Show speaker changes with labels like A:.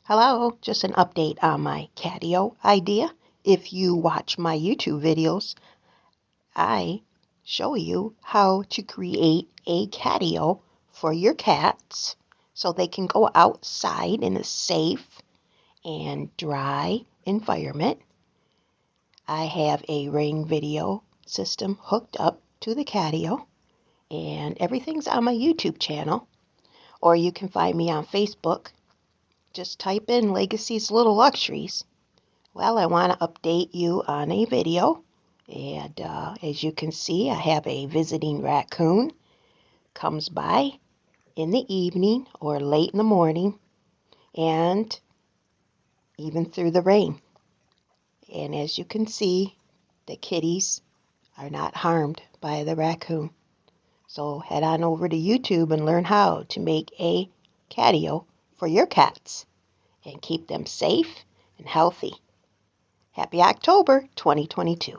A: Hello, just an update on my Catio idea. If you watch my YouTube videos, I show you how to create a Catio for your cats so they can go outside in a safe and dry environment. I have a Ring video system hooked up to the Catio, and everything's on my YouTube channel, or you can find me on Facebook. Just type in Legacy's Little Luxuries. Well, I want to update you on a video, and as you can see, I have a visiting raccoon comes by in the evening or late in the morning, and even through the rain. And as you can see, the kitties are not harmed by the raccoon. So head on over to YouTube and learn how to make a catio for your cats and keep them safe and healthy. Happy October 2022.